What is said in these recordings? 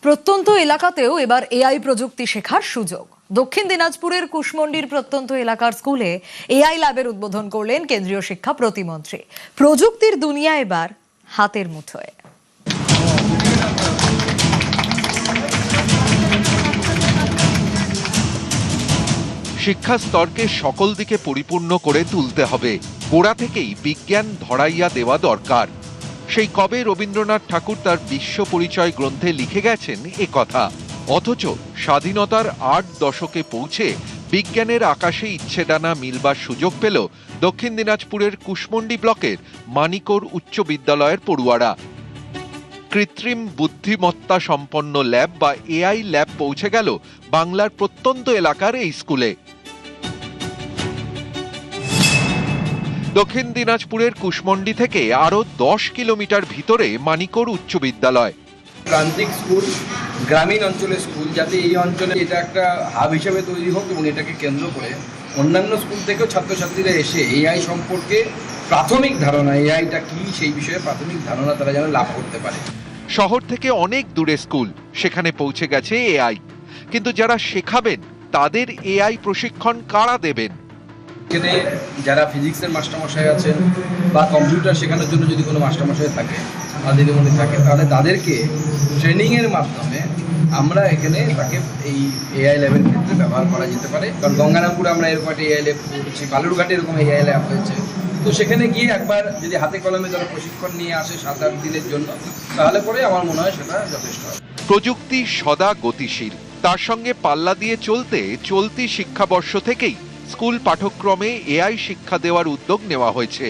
প্রত্যন্ত এলাকাতেও এবার এআই প্রযুক্তি শেখার সুযোগ। দক্ষিণ দিনাজপুরের কুশমন্ডির প্রত্যন্ত এলাকার স্কুলে এআই ল্যাবের উদ্বোধন করলেন কেন্দ্রীয় শিক্ষা প্রতিমন্ত্রী। প্রযুক্তির দুনিয়া এবার হাতের মুঠোয়। শিক্ষা স্তরকে সকল দিকে পরিপূর্ণ করে তুলতে হবে, গোড়া থেকেই বিজ্ঞান ধরাইয়া দেওয়া দরকার। সেই কবে রবীন্দ্রনাথ ঠাকুর তার বিশ্ব পরিচয় গ্রন্থে লিখে গেছেন এ কথা, অথচ স্বাধীনতার ৮ দশকে পৌঁছে বিজ্ঞানের আকাশে ইচ্ছেডানা মিলবার সুযোগ পেল দক্ষিণ দিনাজপুরের কুশমন্ডি ব্লকের মানিকর উচ্চ বিদ্যালয়ের পড়ুয়ারা। কৃত্রিম বুদ্ধিমত্তা সম্পন্ন ল্যাব বা এআই ল্যাব পৌঁছে গেল বাংলার প্রত্যন্ত এলাকার এই স্কুলে। দক্ষিণ দিনাজপুরের কুশমন্ডি থেকে আরো 10 কিলোমিটার ভিতরে মানিকর উচ্চ বিদ্যালয়। প্রান্তিক স্কুল, গ্রামীণ অঞ্চলের স্কুল, যাতে এই অঞ্চলে এটা একটা হাব হিসেবে তৈরি হোক এবং এটাকে কেন্দ্র করে অন্যান্য স্কুল থেকেও ছাত্রছাত্রীরা এসে এআই সম্পর্কে প্রাথমিক ধারণা, এআইটা কি সেই বিষয়ে প্রাথমিক ধারণা তারা যেন লাভ করতে পারে। শহর থেকে অনেক দূরে স্কুল, সেখানে পৌঁছে গেছে এআই, কিন্তু যারা শেখাবেন তাদের এআই প্রশিক্ষণ কারা দেবেন? এখানে যারা ফিজিক্সের মাস্টারমশাই আছেন বা কম্পিউটার শেখানোর জন্য যদি কোনো মাস্টারমশাই থাকে বা দিদিমণি থাকে, তাহলে তাদেরকে ট্রেনিংয়ের মাধ্যমে আমরা এখানে তাকে এই এআই ল্যাবের ক্ষেত্রে ব্যবহার করা যেতে পারে। কারণ গঙ্গারামপুরে আমরা এরকম একটা এআই ল্যাব করেছি, বালুরঘাটে এরকম এআই ল্যাব হয়েছে। তো সেখানে গিয়ে একবার যদি হাতে কলমে তারা প্রশিক্ষণ নিয়ে আসে 7-8 দিনের জন্য, তাহলে পরে আমার মনে হয় সেটা যথেষ্ট হবে। প্রযুক্তি সদা গতিশীল, তার সঙ্গে পাল্লা দিয়ে চলতে চলতি শিক্ষাবর্ষ থেকেই স্কুল পাঠ্যক্রমে এআই শিক্ষা দেওয়ার উদ্যোগ নেওয়া হয়েছে।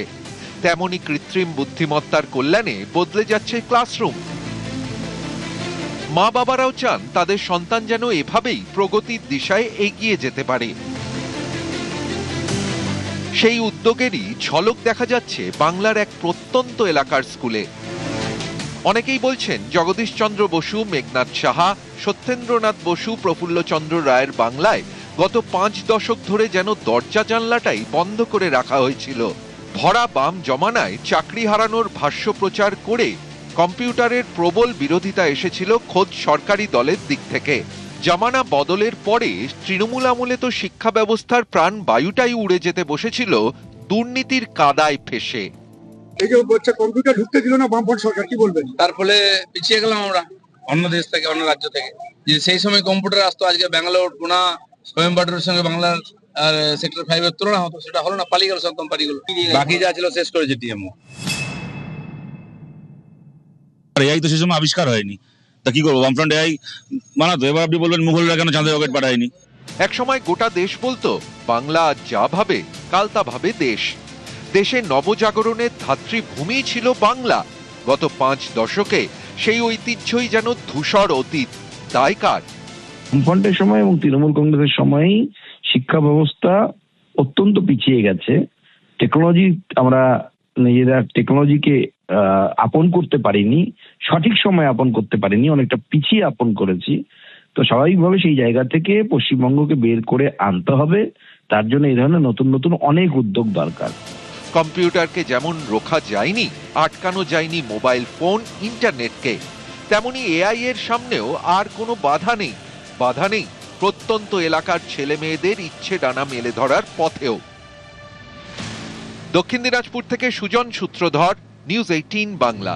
তেমনি কৃত্রিম বুদ্ধিমত্তার কল্যাণে বদলে যাচ্ছে ক্লাসরুম। মা বাবারাও চান তাদের সন্তান যেন এভাবেই প্রগতির দিশায় এগিয়ে যেতে পারে। সেই উদ্যোগেরই ঝলক দেখা যাচ্ছে বাংলার এক প্রত্যন্ত এলাকার স্কুলে। অনেকেই বলছেন জগদীশচন্দ্র বসু, মেঘনাদ সাহা, সত্যেন্দ্রনাথ বসু, প্রফুল্লচন্দ্র রায়ের বাংলায় গত 5 দশক ধরে যেন দরজা জানলাটাই বন্ধ করে রাখা হয়েছিল। ভরা বাম জমানায় চাকরি হারানোর ভাষ্য প্রচার করে কম্পিউটারের প্রবল বিরোধিতা এসেছিল খোদ সরকারি দলের দিক থেকে। জামানা বদলের পরে তৃণমূল আমলে তো শিক্ষা ব্যবস্থার প্রাণ বায়ুটাই উড়ে যেতে বসেছিল দুর্নীতির কাদায় ফেসে। এই যে বাচ্চা কম্পিউটার ঢুকতে দিল না বামফ্রন্ট সরকার, কি বলবেন? তার ফলে পিছিয়ে গেলাম আমরা অন্য দেশ থেকে, অন্য রাজ্য থেকে। যে সেই সময় কম্পিউটার আসতো, আজকে ব্যাঙ্গালোর, পুনা, কোয়েম্বাটোরের সঙ্গে বাংলার আর সেক্টর 5 এর তুলনা হতো, সেটা হলো না, পালিয়ে গেল সব কোম্পানিগুলো। বাকি যা ছিল শেষ করেছে টিএমও। এআই তো সেই সময় আবিষ্কার হয়নি, তা কি করবো? বামফ্রন্ট এআই বানাতো। এবার আপনি বলবেন মুঘলরা কেন চাঁদে রকেট পাঠায়নি? একসময় গোটা দেশ বলতো বাংলা যা ভাবে কাল তা ভাবে দেশ। দেশে নবজাগরণের ধাত্রীভূমি ছিল বাংলা। গত 5 দশকে সেই ঐতিহ্যই যেন ধূসর অতীত। দায় কার? বামফ্রন্টের সময় এবং তৃণমূল কংগ্রেসের সময়ই শিক্ষা ব্যবস্থা অত্যন্ত পিছিয়ে গেছে। টেকনোলজি, আমরা নিজেরা টেকনোলজিকে আপন করতে পারিনি, সঠিক সময় আপন করতে পারিনি, অনেকটা পিছিয়ে আপন করেছি। তো স্বাভাবিকভাবে সেই জায়গা থেকে পশ্চিমবঙ্গকে বের করে আনতে হবে। তার জন্য এই ধরনের নতুন নতুন অনেক উদ্যোগ দরকার। কম্পিউটারকে যেমন রোখা যায়নি, আটকানো যায়নি মোবাইল ফোন, ইন্টারনেটকে, তেমনি এআই এর সামনেও আর কোনো বাধা নেই। বাধা নেই প্রত্যন্ত এলাকার ছেলে মেয়েদের ইচ্ছে ডানা মেলে ধরার পথেও। দক্ষিণ দিনাজপুর থেকে সুজন সূত্রধর, নিউজ 18 বাংলা।